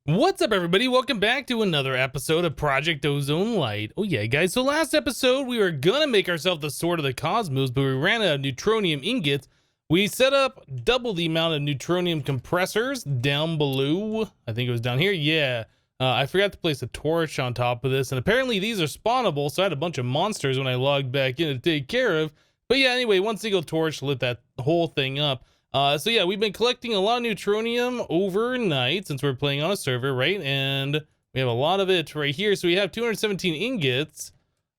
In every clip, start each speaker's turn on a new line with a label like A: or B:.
A: What's up, everybody? Welcome back to another episode of Project Ozone Lite. Oh yeah, guys, so last episode we were gonna make ourselves the Sword of the Cosmos, but we ran out of neutronium ingots. We set up double the amount of neutronium compressors down below. I think it was down here. Yeah. I forgot to place a torch on top of this, and apparently these are spawnable, so I had a bunch of monsters when I logged back in to take care of. But yeah, anyway, one single torch lit that whole thing up. So yeah, we've been collecting a lot of neutronium overnight since we're playing on a server, right? And we have a lot of it right here. So we have 217 ingots,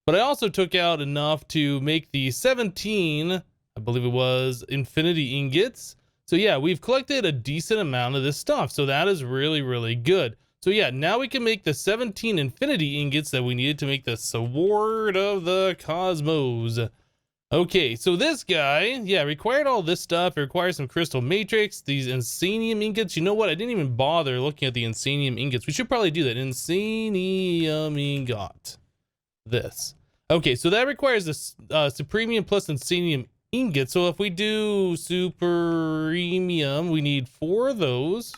A: but I also took out enough to make the 17, I believe it was, infinity ingots. So yeah, we've collected a decent amount of this stuff. So that is really, really good. So yeah, now we can make the 17 infinity ingots that we needed to make the Sword of the Cosmos. Okay, so this guy, yeah, required all this stuff. It requires some crystal matrix, these insanium ingots. You know what? I didn't even bother looking at the insanium ingots. We should probably do that. Insanium ingot. This. Okay, so that requires this supremium plus insanium ingot. So if we do supremium, we need 4 of those.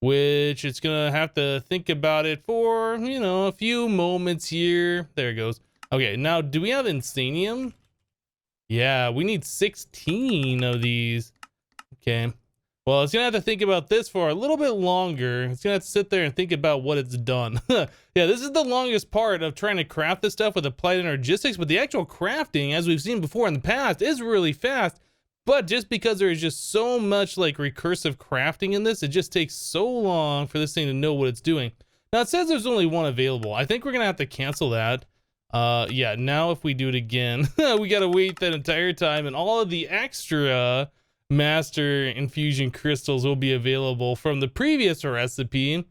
A: Which it's gonna have to think about it for, you know, a few moments here. There it goes. Okay, now do we have insanium? Yeah, we need 16 of these. Okay. Well, it's gonna have to think about this for a little bit longer. It's gonna have to sit there and think about what it's done. Yeah, this is the longest part of trying to craft this stuff with applied energistics, but the actual crafting, as we've seen before in the past, is really fast. But just because there is just so much like recursive crafting in this, it just takes so long for this thing to know what it's doing. Now it says there's only one available. I think we're gonna have to cancel that. Yeah, now if we do it again, we gotta wait that entire time, and all of the extra master infusion crystals will be available from the previous recipe.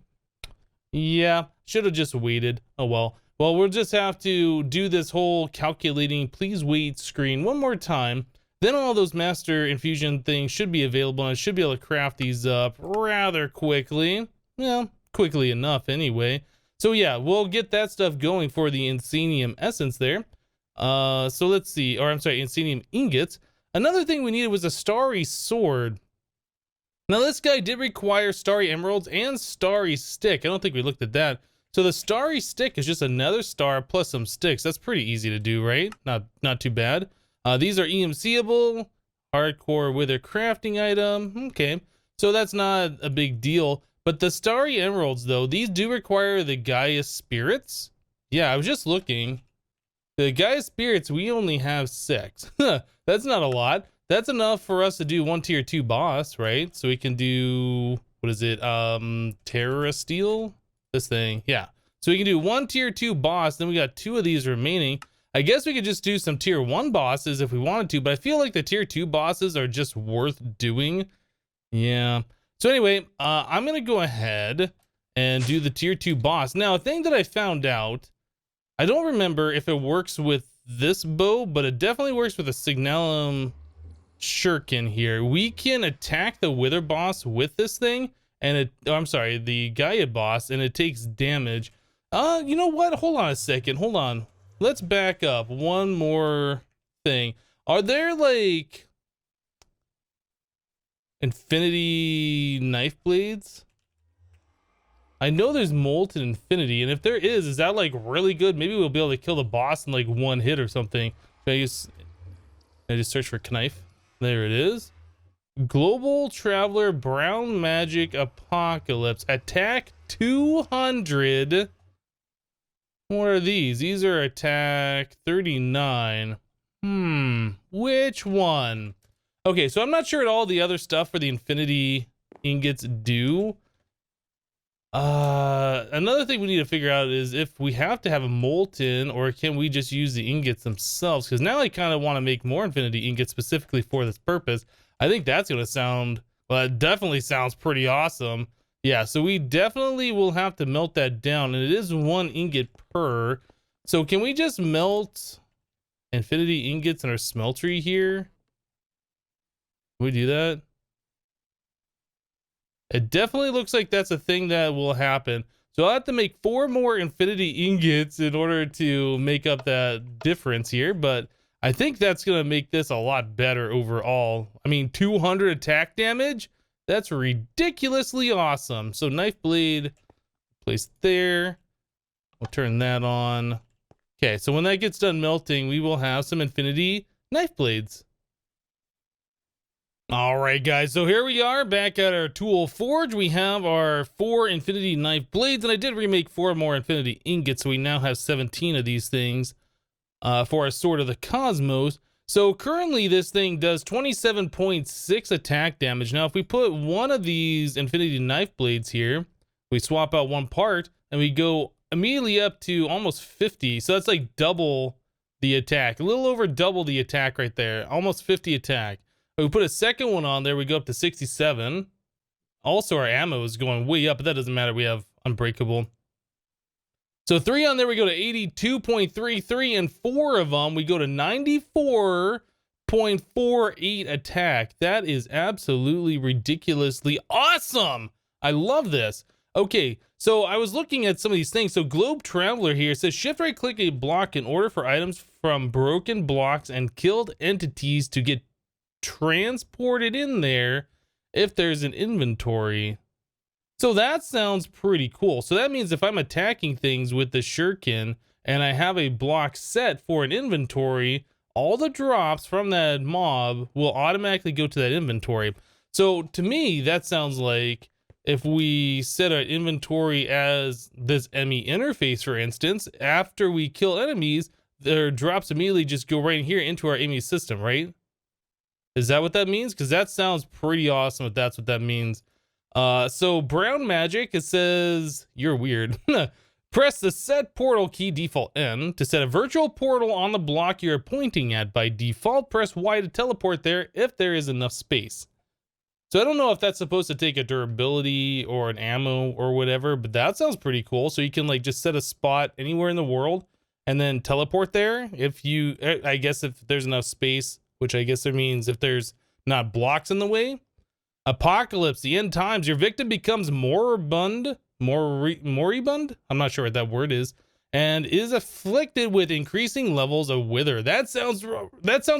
A: Yeah, should have just waited. Oh well. Well, we'll just have to do this whole calculating please wait screen one more time. Then all those master infusion things should be available, and I should be able to craft these up rather quickly. Well, quickly enough anyway. So yeah, we'll get that stuff going for the insanium essence there. So let's see, or I'm sorry, insanium ingots. Another thing we needed was a starry sword. Now this guy did require starry emeralds and starry stick. I don't think we looked at that. So the starry stick is just another star plus some sticks. That's pretty easy to do, right? Not too bad. These are EMCable, hardcore wither crafting item. Okay, so that's not a big deal. But the starry emeralds, though, these do require the Gaia spirits. Yeah, I was just looking. The Gaia spirits, we only have 6. That's not a lot. That's enough for us to do 1 tier 2 boss, right? So we can do, what is it? Terra Steel? This thing, yeah. So we can do 1 tier 2 boss, then we got 2 of these remaining. I guess we could just do some tier 1 bosses if we wanted to, but I feel like the tier 2 bosses are just worth doing. Yeah. So anyway, I'm going to go ahead and do the tier 2 boss. Now, a thing that I found out, I don't remember if it works with this bow, but it definitely works with a Signalum shuriken here. We can attack the wither boss with this thing, and I'm sorry, the Gaia boss, and it takes damage. You know what? Hold on a second. Hold on. Let's back up one more thing. Are there like infinity knife blades? I know there's molten infinity, and if there is that like really good? Maybe we'll be able to kill the boss in like 1 hit or something. Can I just search for knife? There it is. Global Traveler Brown Magic Apocalypse. Attack 200. What are these? These are attack 39. Which one? Okay, so I'm not sure what all the other stuff for the infinity ingots do. Another thing we need to figure out is if we have to have a molten, or can we just use the ingots themselves? Because now I kind of want to make more infinity ingots specifically for this purpose. I think that's going to sound, well, it definitely sounds pretty awesome. Yeah, so we definitely will have to melt that down, and it is 1 ingot per. So can we just melt infinity ingots in our smeltery here? Can we do that? It definitely looks like that's a thing that will happen. So I'll have to make 4 more infinity ingots in order to make up that difference here, but I think that's going to make this a lot better overall. I mean, 200 attack damage? That's ridiculously awesome. So knife blade placed there. We'll turn that on. Okay, so when that gets done melting, we will have some infinity knife blades. All right, guys, so here we are back at our tool forge. We have our 4 infinity knife blades, and I did remake 4 more infinity ingots, so we now have 17 of these things for our Sword of the Cosmos. So currently this thing does 27.6 attack damage. Now, if we put one of these infinity knife blades here, we swap out one part, and we go immediately up to almost 50. So that's like double the attack, a little over double the attack right there, almost 50 attack. If we put a second one on there, we go up to 67. Also, our ammo is going way up, but that doesn't matter. We have Unbreakable. So 3 on there, we go to 82.33, and 4 of them, we go to 94.48 attack. That is absolutely ridiculously awesome. I love this. Okay, so I was looking at some of these things. So Globe Traveler here says shift right click a block in order for items from broken blocks and killed entities to get transported in there if there's an inventory. So that sounds pretty cool. So that means if I'm attacking things with the shuriken and I have a block set for an inventory, all the drops from that mob will automatically go to that inventory. So to me, that sounds like if we set our inventory as this ME interface, for instance, after we kill enemies, their drops immediately just go right in here into our ME system, right? Is that what that means? Because that sounds pretty awesome if that's what that means. So brown magic, it says, you're weird. Press the set portal key, default N, to set a virtual portal on the block you're pointing at. By default, press Y to teleport there if there is enough space. So I don't know if that's supposed to take a durability or an ammo or whatever, but that sounds pretty cool. So you can like just set a spot anywhere in the world and then teleport there. If you, I guess if there's enough space, which I guess it means if there's not blocks in the way. Apocalypse, the end times, your victim becomes moribund, I'm not sure what that word is, and is afflicted with increasing levels of wither. That sounds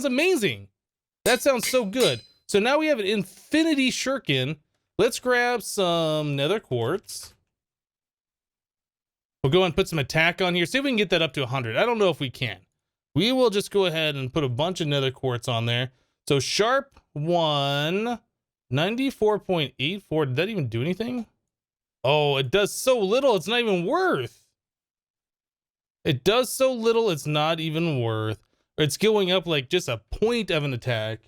A: amazing. That sounds so good. So now we have an infinity shuriken. Let's grab some nether quartz. We'll go and put some attack on here. See if we can get that up to 100. I don't know if we can. We will just go ahead and put a bunch of nether quartz on there. So sharp 1, 94.84. Did that even do anything? Oh, it does so little, it's not even worth. It does so little, it's not even worth. It's going up like just a point of an attack.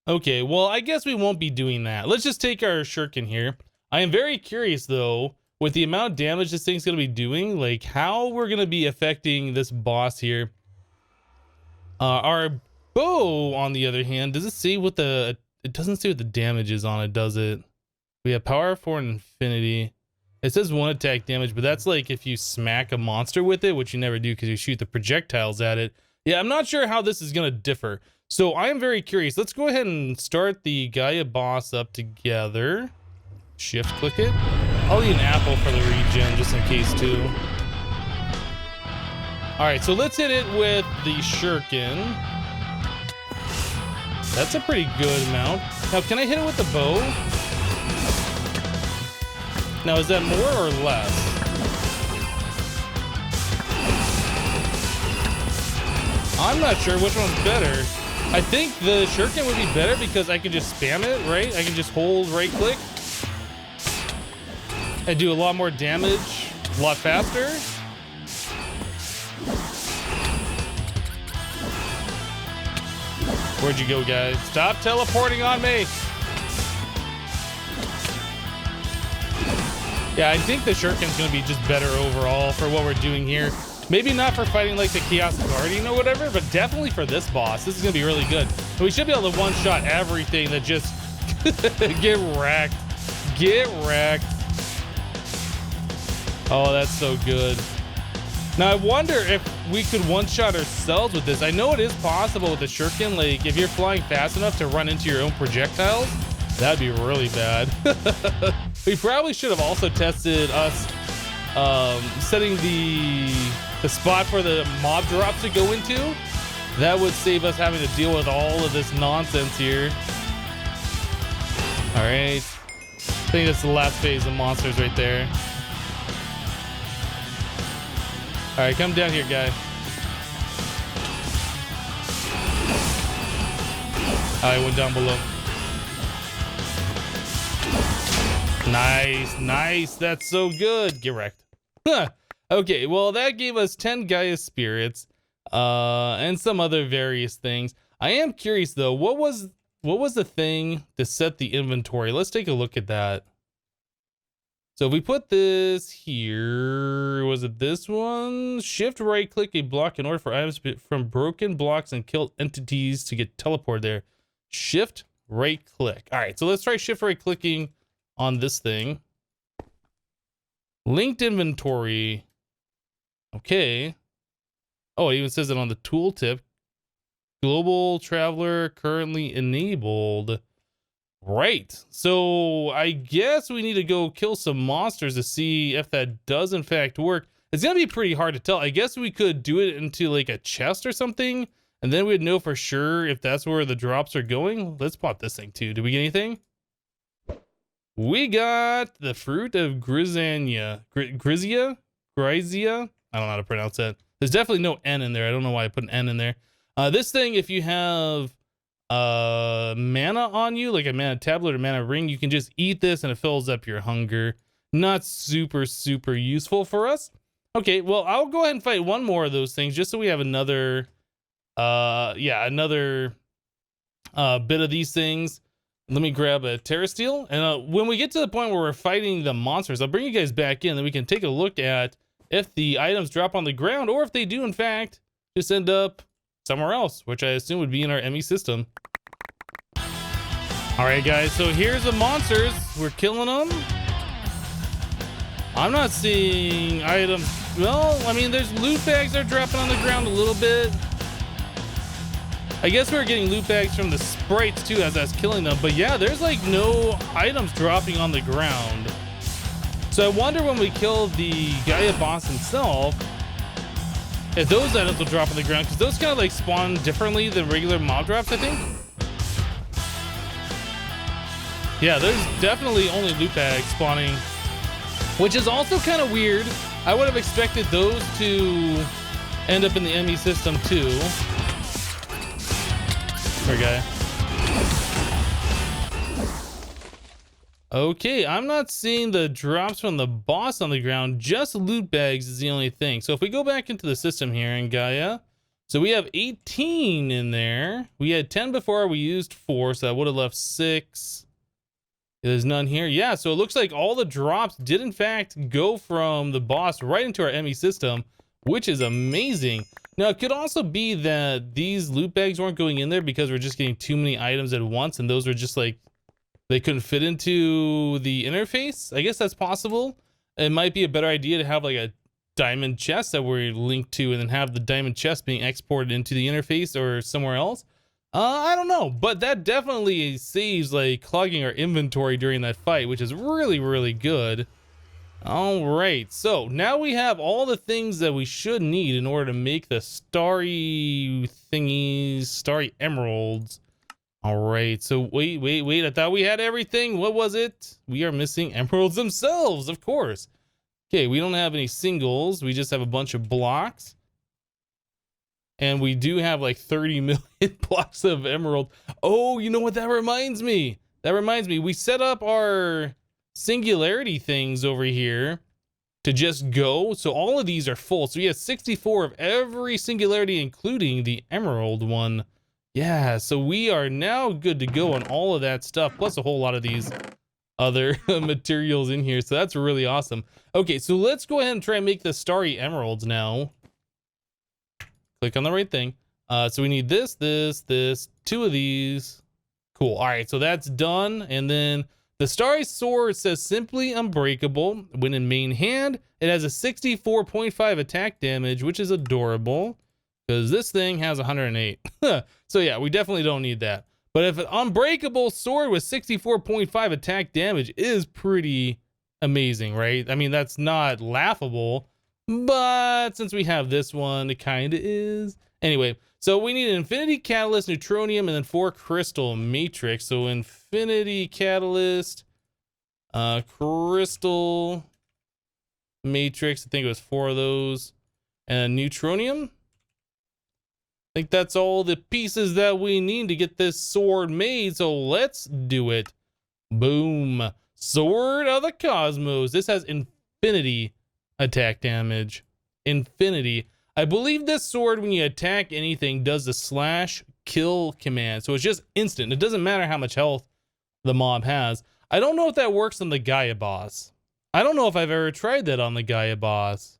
A: Okay, well, I guess we won't be doing that. Let's just take our shuriken here. I am very curious, though, with the amount of damage this thing's going to be doing, like how we're going to be affecting this boss here. Our bow, on the other hand, does it say what the... It doesn't say what the damage is on it, does it? We have power 4 and infinity. It says 1 attack damage, but that's like if you smack a monster with it, which you never do because you shoot the projectiles at it. Yeah, I'm not sure how this is going to differ. So I am very curious. Let's go ahead and start the Gaia boss up together. Shift click it. I'll eat an apple for the regen just in case too. All right, so let's hit it with the shuriken. That's a pretty good amount. Now, can I hit it with the bow? Now, is that more or less? I'm not sure which one's better. I think the shuriken would be better because I can just spam it, right? I can just hold right click and do a lot more damage a lot faster. Where'd you go, guys? Stop teleporting on me. Yeah, I think the shuriken's gonna be just better overall for what we're doing here. Maybe not for fighting like the Chaos Guardian or whatever, but definitely for this boss. This is gonna be really good. We should be able to one-shot everything that just get wrecked. Get wrecked. Oh, that's so good. Now, I wonder if we could one-shot ourselves with this. I know it is possible with the shuriken. Like, if you're flying fast enough to run into your own projectiles, that'd be really bad. We probably should have also tested us setting the spot for the mob drops to go into. That would save us having to deal with all of this nonsense here. All right. I think that's the last phase of monsters right there. All right, come down here, guy. I went down below. Nice, nice. That's so good. Get wrecked. Huh. Okay, well, that gave us 10 Gaia spirits and some other various things. I am curious, though. What was the thing to set the inventory? Let's take a look at that. So if we put this here, was it this one? Shift right click a block in order for items from broken blocks and killed entities to get teleported there. Shift right click. All right, so let's try shift right clicking on this thing. Linked inventory. Okay. Oh, it even says it on the tooltip. Global traveler currently enabled. Right. So I guess we need to go kill some monsters to see if that does in fact work. It's gonna be pretty hard to tell. I guess we could do it into like a chest or something, and then we'd know for sure if that's where the drops are going. Let's pop this thing too. Did we get anything? We got the fruit of Grisania. Grizia? Grizia? I don't know how to pronounce that. There's definitely no N in there. I don't know why I put an N in there. This thing, if you have mana on you, like a mana tablet or mana ring, you can just eat this and it fills up your hunger. Not super useful for us. Okay, well, I'll go ahead and fight one more of those things just so we have another another bit of these things. Let me grab a Terra Steel, and when we get to the point where we're fighting the monsters, I'll bring you guys back in, then we can take a look at if the items drop on the ground or if they do in fact just end up somewhere else, which I assume would be in our ME system. All right, guys, so here's the monsters. We're killing them. I'm not seeing items. Well, I mean, there's loot bags that are dropping on the ground a little bit. I guess we were getting loot bags from the sprites too as I was killing them, but yeah, there's like no items dropping on the ground. So I wonder when we kill the Gaia boss himself, if those items will drop on the ground, because those kind of like spawn differently than regular mob drops, I think. Yeah, there's definitely only loot bags spawning, which is also kind of weird. I would have expected those to end up in the ME system too. Poor guy. Okay, I'm not seeing the drops from the boss on the ground. Just loot bags is the only thing. So if we go back into the system here in Gaia, so we have 18 in there. We had 10 before, we used 4, so that would have left 6. There's none here. Yeah, so it looks like all the drops did in fact go from the boss right into our ME system, which is amazing. Now, it could also be that these loot bags weren't going in there because we're just getting too many items at once, and those were just like, they couldn't fit into the interface. I guess that's possible. It might be a better idea to have like a diamond chest that we're linked to and then have the diamond chest being exported into the interface or somewhere else. I don't know, but that definitely saves like clogging our inventory during that fight, which is really good. All right, so now we have all the things that we should need in order to make the starry thingies, starry emeralds. All right, so wait, I thought we had everything. What was it? We are missing emeralds themselves, of course. Okay, we don't have any singles. We just have a bunch of blocks. And we do have like 30 million blocks of emerald. Oh, you know what that reminds me? We set up our singularity things over here to just go. So all of these are full. So we have 64 of every singularity, including the emerald one. Yeah, so we are now good to go on all of that stuff, plus a whole lot of these other materials in here. So that's really awesome. Okay, so let's go ahead and try and make the starry emeralds now. Click on the right thing. So we need this, 2 of these. Cool. All right, so that's done. And then the starry sword says simply unbreakable. When in main hand, it has a 64.5 attack damage, which is adorable because this thing has 108. So yeah, we definitely don't need that. But if an unbreakable sword with 64.5 attack damage is pretty amazing, right? I mean, that's not laughable. But since we have this one, it kind of is. Anyway, so we need an infinity catalyst, neutronium, and then 4 crystal matrix. So infinity catalyst, crystal matrix, I think it was 4 of those, and neutronium. I think that's all the pieces that we need to get this sword made, so let's do it. Boom. Sword of the Cosmos. This has infinity attack damage. Infinity. I believe this sword, when you attack anything, does the slash kill command. So it's just instant. It doesn't matter how much health the mob has. I don't know if that works on the Gaia boss. I don't know if I've ever tried that on the Gaia boss.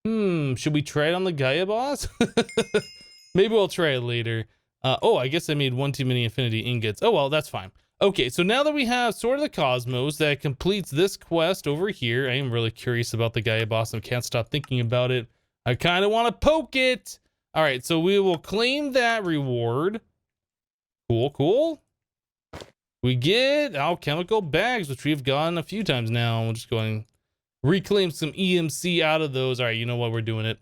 A: Should we try it on the Gaia boss? Maybe we'll try it later. Oh, I guess I made one too many infinity ingots. Oh, well, that's fine. Okay, so now that we have Sword of the Cosmos that completes this quest over here, I am really curious about the Gaia boss and can't stop thinking about it. I kind of want to poke it. All right, so we will claim that reward. Cool, cool. We get alchemical bags, which we've gotten a few times now. We'll just go and reclaim some EMC out of those. All right, you know what? We're doing it.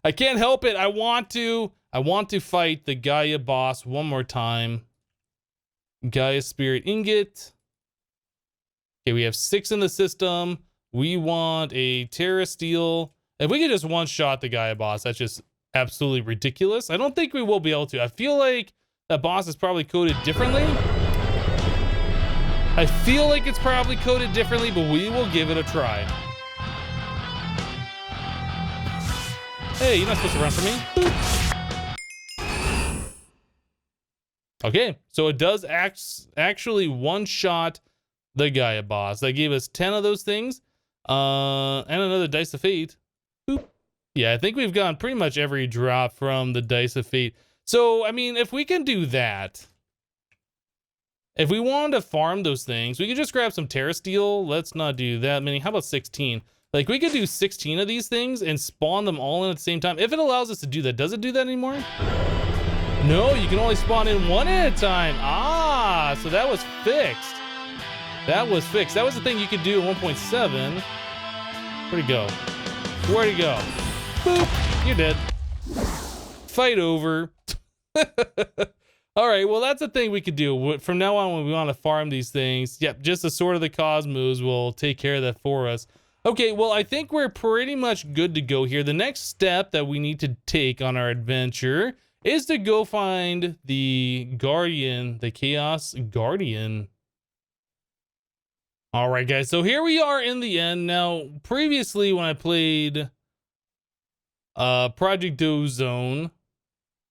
A: I can't help it. I want to fight the Gaia boss one more time. Gaia Spirit Ingot. Okay, we have 6 in the system. We want a Terra Steel. If we could just one-shot the Gaia boss, that's just absolutely ridiculous. I don't think we will be able to. I feel like that boss is probably coded differently. I feel like it's probably coded differently, but we will give it a try. Hey, you're not supposed to run from me. Boop. Okay, so it does actually one-shot the Gaia boss. That gave us 10 of those things. And another Dice of Fate. Boop. Yeah, I think we've gotten pretty much every drop from the Dice of Fate. So, I mean, if we can do that, if we wanted to farm those things, we could just grab some Terra Steel. Let's not do that many. How about 16? Like, we could do 16 of these things and spawn them all in at the same time. If it allows us to do that. Does it do that anymore? No, you can only spawn in one at a time. Ah, so that was fixed. That was fixed. That was the thing you could do at 1.7. Where'd it go? Where'd it go? Boop, you're dead. Fight over. All right, well, that's the thing we could do. From now on, when we want to farm these things, yep, just the Sword of the Cosmos will take care of that for us. Okay, well, I think we're pretty much good to go here. The next step that we need to take on our adventure is to go find the Guardian, the Chaos Guardian. All right, guys, so here we are in the end. Now, previously when I played Project Ozone,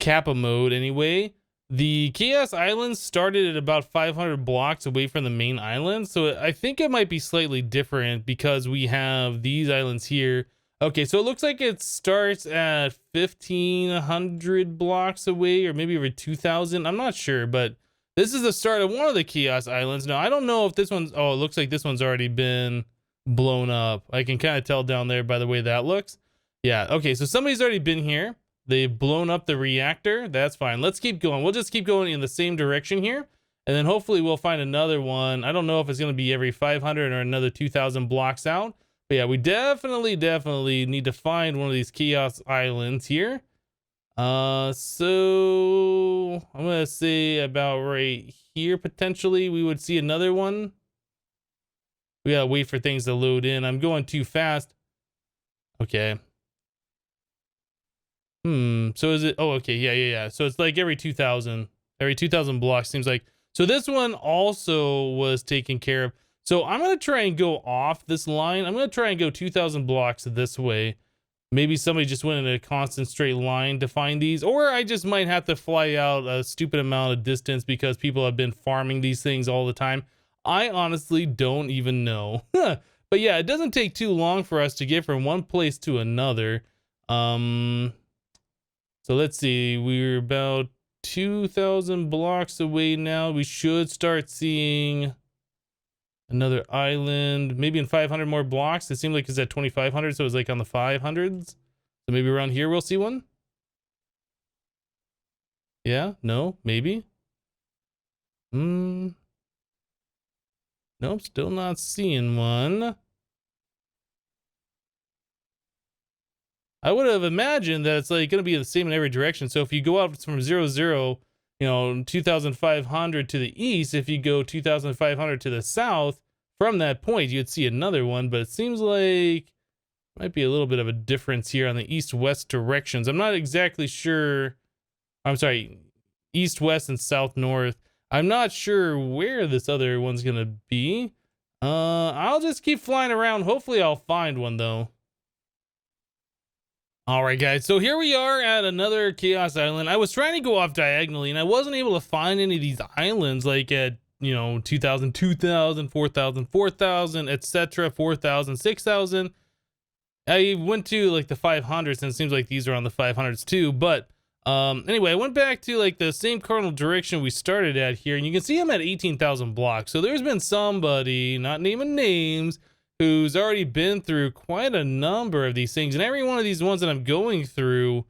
A: Kappa mode anyway, the Chaos Islands started at about 500 blocks away from the main island. So I think it might be slightly different because we have these islands here. Okay, so it looks like it starts at 1,500 blocks away, or maybe over 2,000. I'm not sure, but this is the start of one of the Chaos Islands. Now, I don't know if this one's... Oh, it looks like this one's already been blown up. I can kind of tell down there by the way that looks. Yeah, okay, so somebody's already been here. They've blown up the reactor. That's fine. Let's keep going. We'll just keep going in the same direction here. And then hopefully we'll find another one. I don't know if it's going to be every 500 or another 2,000 blocks out. But yeah, we definitely need to find one of these Chaos Islands here. So I'm going to say about right here, potentially, we would see another one. We got to wait for things to load in. I'm going too fast. Okay. So is it... Oh, okay. Yeah. So it's like every 2,000 blocks seems like. So this one also was taken care of. So I'm going to try and go off this line. I'm going to try and go 2,000 blocks this way. Maybe somebody just went in a constant straight line to find these, or I just might have to fly out a stupid amount of distance because people have been farming these things all the time. I honestly don't even know. But yeah, it doesn't take too long for us to get from one place to another. So let's see, we're about 2,000 blocks away now. We should start seeing another island, maybe in 500 more blocks. It seemed like it's at 2,500, so it's like on the 500s. So maybe around here we'll see one. Yeah, no, maybe. Nope, still not seeing one. I would have imagined that it's like going to be the same in every direction. So if you go out from 0, 0, you know, 2,500 to the east, if you go 2,500 to the south, from that point, you'd see another one. But it seems like might be a little bit of a difference here on the east-west directions. I'm not exactly sure. I'm sorry, east-west and south-north. I'm not sure where this other one's going to be. I'll just keep flying around. Hopefully I'll find one, though. All right, guys. So here we are at another Chaos Island. I was trying to go off diagonally, and I wasn't able to find any of these islands, like at, you know, 2,000, 2,000, 4,000, 4,000, etc., 4,000, 6,000. I went to like the 500s, and it seems like these are on the 500s too. But anyway, I went back to like the same cardinal direction we started at here, and you can see I'm at 18,000 blocks. So there's been somebody, not naming names, who's already been through quite a number of these things, and every one of these ones that I'm going through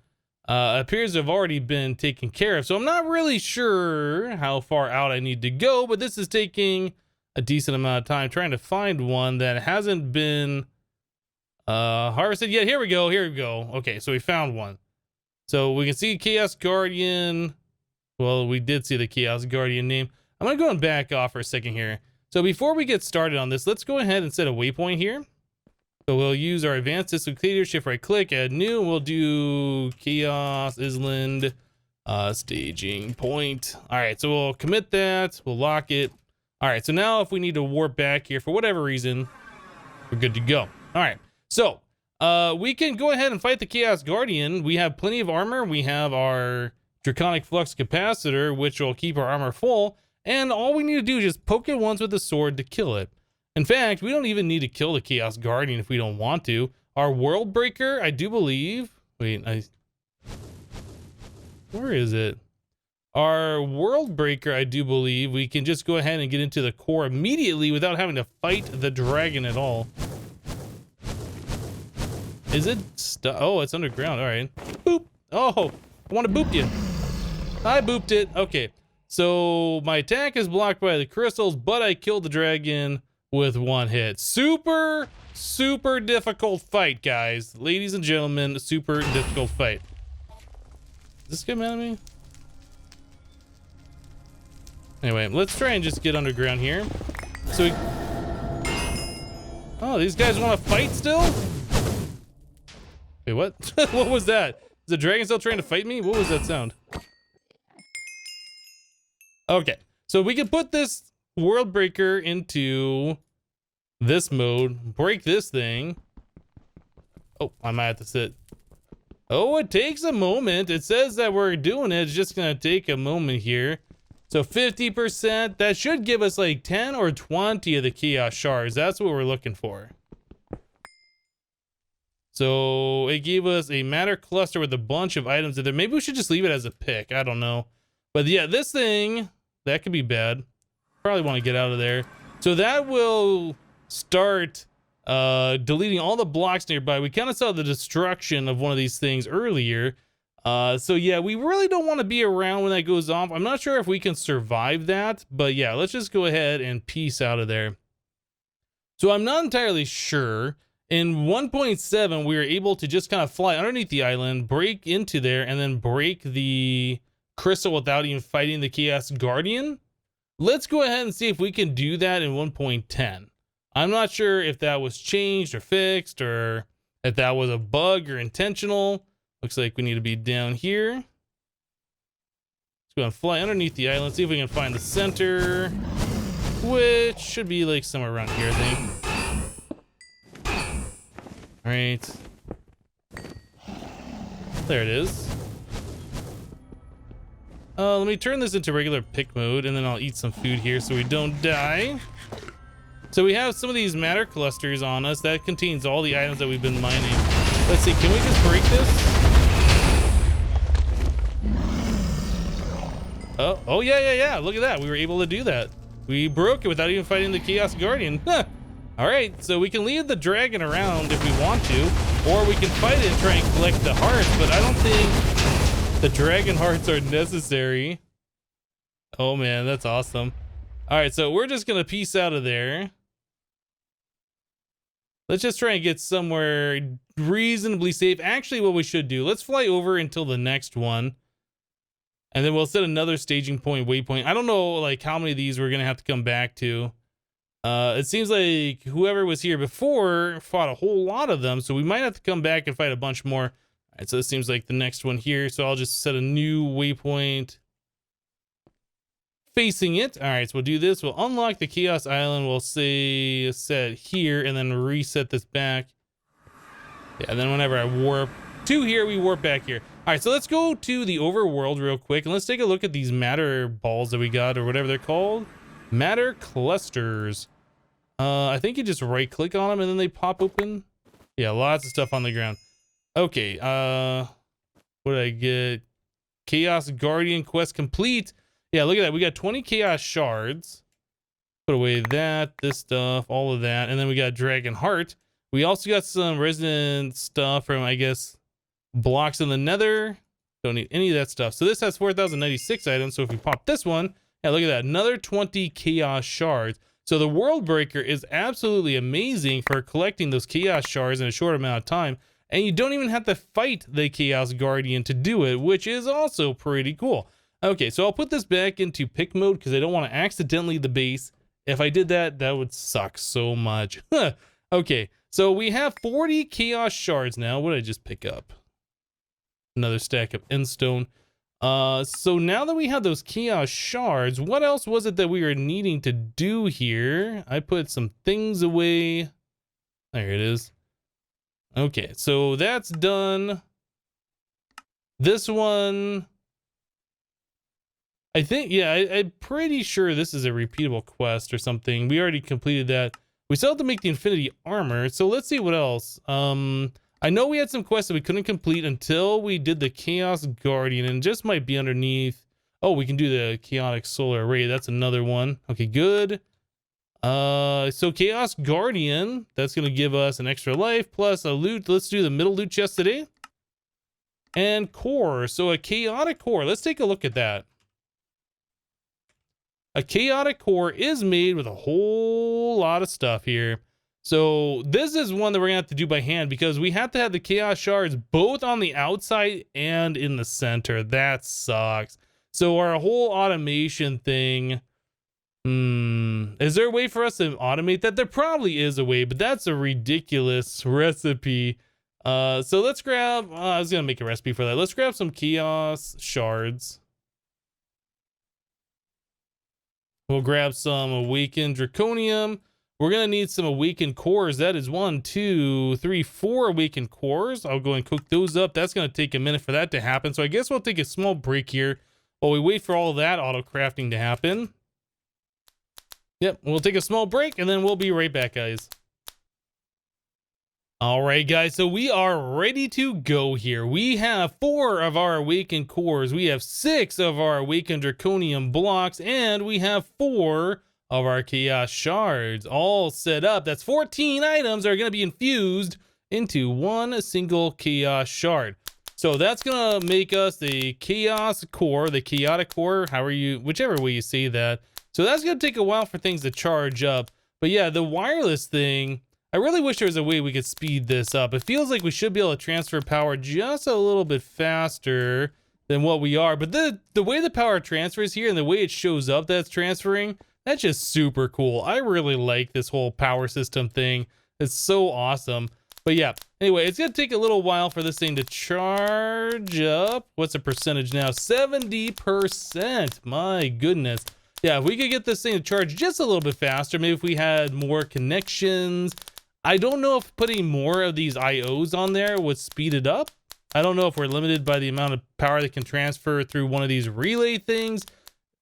A: appears to have already been taken care of. So I'm not really sure how far out I need to go, but this is taking a decent amount of time trying to find one that hasn't been harvested yet. Here we go. Okay, so we found one. So we can see Chaos Guardian. Well, we did see the Chaos Guardian name. I'm gonna go and back off for a second here. So before we get started on this, let's go ahead and set a waypoint here. So we'll use our advanced system cleaner, shift right click, add new. We'll do Chaos Island staging point. All right, so we'll commit that. We'll lock it. All right, so now if we need to warp back here for whatever reason, we're good to go. All right. So, we can go ahead and fight the Chaos Guardian. We have plenty of armor. We have our Draconic Flux Capacitor, which will keep our armor full. And all we need to do is just poke it once with the sword to kill it. In fact, we don't even need to kill the Chaos Guardian if we don't want to. Our World Breaker, I do believe... Wait, where is it? Our World Breaker, I do believe, we can just go ahead and get into the core immediately without having to fight the dragon at all. Is it oh, it's underground. All right. Boop. Oh, I want to boop you. I booped it. Okay. So my attack is blocked by the crystals, but I killed the dragon with one hit. Super difficult fight, guys. Ladies and gentlemen, super difficult fight. Is this guy mad at me? Anyway, let's try and just get underground here. So oh, these guys want to fight still? Wait, what? What was that? Is the dragon still trying to fight me? What was that sound? Okay, so we can put this World Breaker into this mode, break this thing. Oh, I might have to sit. Oh, it takes a moment. It says that we're doing it. It's just gonna take a moment here. So 50%, that should give us like 10 or 20 of the Chaos Shards. That's what we're looking for. So it gave us a matter cluster with a bunch of items in there. Maybe we should just leave it as a pick. I don't know. But yeah, this thing, that could be bad. Probably want to get out of there. So that will start deleting all the blocks nearby. We kind of saw the destruction of one of these things earlier. So yeah, we really don't want to be around when that goes off. I'm not sure if we can survive that. But yeah, let's just go ahead and peace out of there. So I'm not entirely sure. In 1.7, we were able to just kind of fly underneath the island, break into there, and then break the crystal without even fighting the Chaos Guardian. Let's go ahead and see if we can do that in 1.10. I'm not sure if that was changed or fixed, or if that was a bug or intentional. Looks like we need to be down here. Let's go and fly underneath the island, see if we can find the center, which should be like somewhere around here, I think. All right, there it is. Let me turn this into regular pick mode, and then I'll eat some food here so we don't die. So we have some of these matter clusters on us that contains all the items that we've been mining. Let's see, can we just break this? Oh yeah, look at that. We were able to do that. We broke it without even fighting the Chaos Guardian. All right, so we can leave the dragon around if we want to, or we can fight it and try and collect the hearts, but I don't think the dragon hearts are necessary. Oh man, that's awesome. All right, so we're just gonna peace out of there. Let's just try and get somewhere reasonably safe. Actually, what we should do, let's fly over until the next one. And then we'll set another staging point, waypoint. I don't know like how many of these we're gonna have to come back to. It seems like whoever was here before fought a whole lot of them, so we might have to come back and fight a bunch more. All right, so this seems like the next one here. So I'll just set a new waypoint facing it. All right, so we'll do this. We'll unlock the Chaos Island. We'll say set here and then reset this back. Yeah, and then whenever I warp to here, we warp back here. All right, so let's go to the overworld real quick and let's take a look at these matter balls that we got, or whatever they're called. Matter clusters. I think you just right click on them and then they pop open. Yeah, lots of stuff on the ground. Okay, what did I get? Chaos Guardian quest complete. Yeah, look at that. We got 20 chaos shards. Put away that, this stuff, all of that. And then we got Dragon Heart. We also got some resident stuff from, I guess, blocks in the nether. Don't need any of that stuff. So this has 4,096 items. So if we pop this one, yeah, look at that. Another 20 chaos shards. So the world breaker is absolutely amazing for collecting those chaos shards in a short amount of time. And you don't even have to fight the Chaos Guardian to do it, which is also pretty cool. Okay, so I'll put this back into pick mode because I don't want to accidentally the base. If I did that, that would suck so much. Okay, so we have 40 chaos shards now. What did I just pick up? Another stack of endstone. So now that we have those chaos shards, what else was it that we were needing to do here? I put some things away. There it is. Okay, so that's done. This one, I think, yeah, I'm pretty sure this is a repeatable quest or something. We already completed that. We still have to make the infinity armor, so let's see what else. I know we had some quests that we couldn't complete until we did the Chaos Guardian, and just might be underneath. Oh, we can do the chaotic solar array. That's another one. Okay, good. So Chaos Guardian, that's gonna give us an extra life plus a loot. Let's do the middle loot chest today. And core. So a chaotic core. Let's take a look at that. A chaotic core is made with a whole lot of stuff here. So this is one that we're gonna have to do by hand because we have to have the chaos shards both on the outside and in the center. That sucks. So our whole automation thing, is there a way for us to automate that? There probably is a way, but that's a ridiculous recipe. So let's grab, I was gonna make a recipe for that. Let's grab some chaos shards. We'll grab some awakened draconium. We're gonna need some awakened cores. That is 1, 2, 3, 4 awakened cores. I'll go and cook those up. That's gonna take a minute for that to happen. So I guess we'll take a small break here while we wait for all of that auto crafting to happen. Yep, we'll take a small break and then we'll be right back, guys. All right, guys, so we are ready to go here. We have 4 of our awakened cores. We have 6 of our awakened draconium blocks, and we have 4 of our chaos shards all set up. That's 14 items that are going to be infused into one single chaos shard. So that's going to make us the chaos core, the chaotic core, whichever way you say that. So that's going to take a while for things to charge up. But yeah, the wireless thing, I really wish there was a way we could speed this up. It feels like we should be able to transfer power just a little bit faster than what we are. But the way the power transfers here and the way it shows up that's transferring, that's just super cool. I really like this whole power system thing. It's so awesome. But yeah, anyway, it's going to take a little while for this thing to charge up. What's the percentage now? 70%. My goodness. Yeah, if we could get this thing to charge just a little bit faster, maybe if we had more connections. I don't know if putting more of these IOs on there would speed it up. I don't know if we're limited by the amount of power that can transfer through one of these relay things.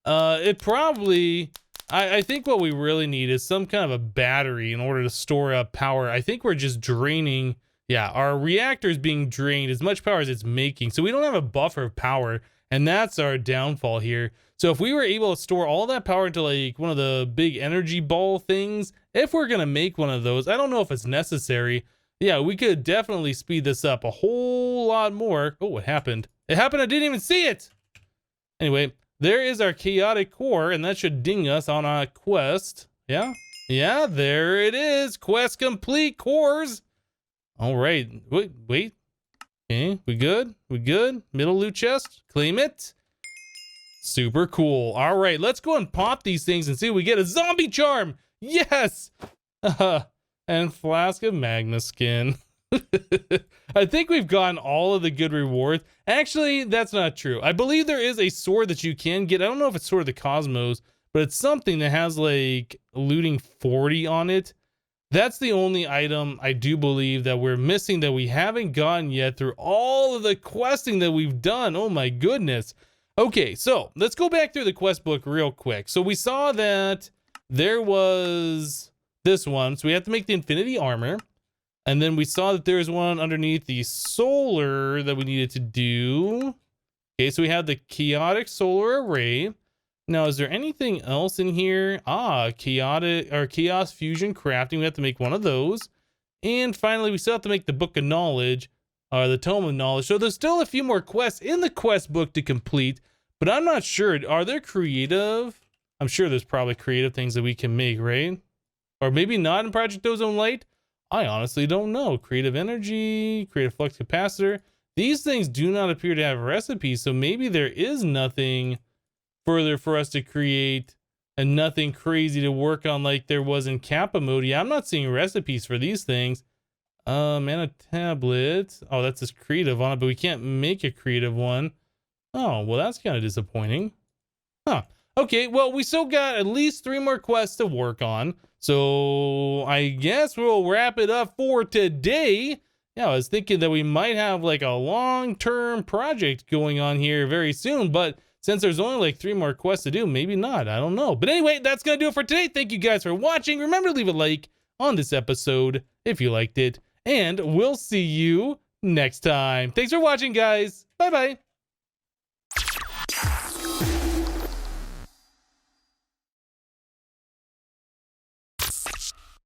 A: It probably... I think what we really need is some kind of a battery in order to store up power. I think we're just draining, yeah, our reactor is being drained as much power as it's making. So we don't have a buffer of power, and that's our downfall here. So if we were able to store all that power into like one of the big energy ball things, if we're gonna make one of those, I don't know if it's necessary. Yeah, we could definitely speed this up a whole lot more. Oh, what happened? It happened, I didn't even see it. Anyway, there is our chaotic core, and that should ding us on our quest. Yeah, Yeah, there it is. Quest complete, cores. All right. Wait. Okay, we good? We good? Middle loot chest. Claim it. Super cool. All right, let's go and pop these things and see if we get a zombie charm. Yes. And flask of magna skin. I think we've gotten all of the good rewards. Actually, that's not true. I believe there is a sword that you can get. I don't know if it's Sword of the Cosmos, but it's something that has like looting 40 on it. That's the only item I do believe that we're missing that we haven't gotten yet through all of the questing that we've done. Oh my goodness. Okay, so let's go back through the quest book real quick. So we saw that there was this one. So we have to make the infinity armor. And then we saw that there's one underneath the solar that we needed to do. Okay, so we have the chaotic solar array. Now, is there anything else in here? Chaos fusion crafting. We have to make one of those. And finally, we still have to make the book of knowledge, or the tome of knowledge. So there's still a few more quests in the quest book to complete, but I'm not sure. Are there creative? I'm sure there's probably creative things that we can make, right? Or maybe not in Project Ozone Lite. I honestly don't know. Creative energy, creative flux capacitor. These things do not appear to have recipes, so maybe there is nothing further for us to create and nothing crazy to work on like there was in Kappa mode. Yeah, I'm not seeing recipes for these things. And a tablet. Oh, that's just creative on it, but we can't make a creative one. Oh, well, that's kind of disappointing. Huh. Okay, well, we still got at least 3 more quests to work on. So I guess we'll wrap it up for today. Yeah, I was thinking that we might have like a long-term project going on here very soon, but since there's only like 3 more quests to do, maybe not. I don't know. But anyway, that's going to do it for today. Thank you guys for watching. Remember to leave a like on this episode if you liked it. And we'll see you next time. Thanks for watching, guys. Bye-bye.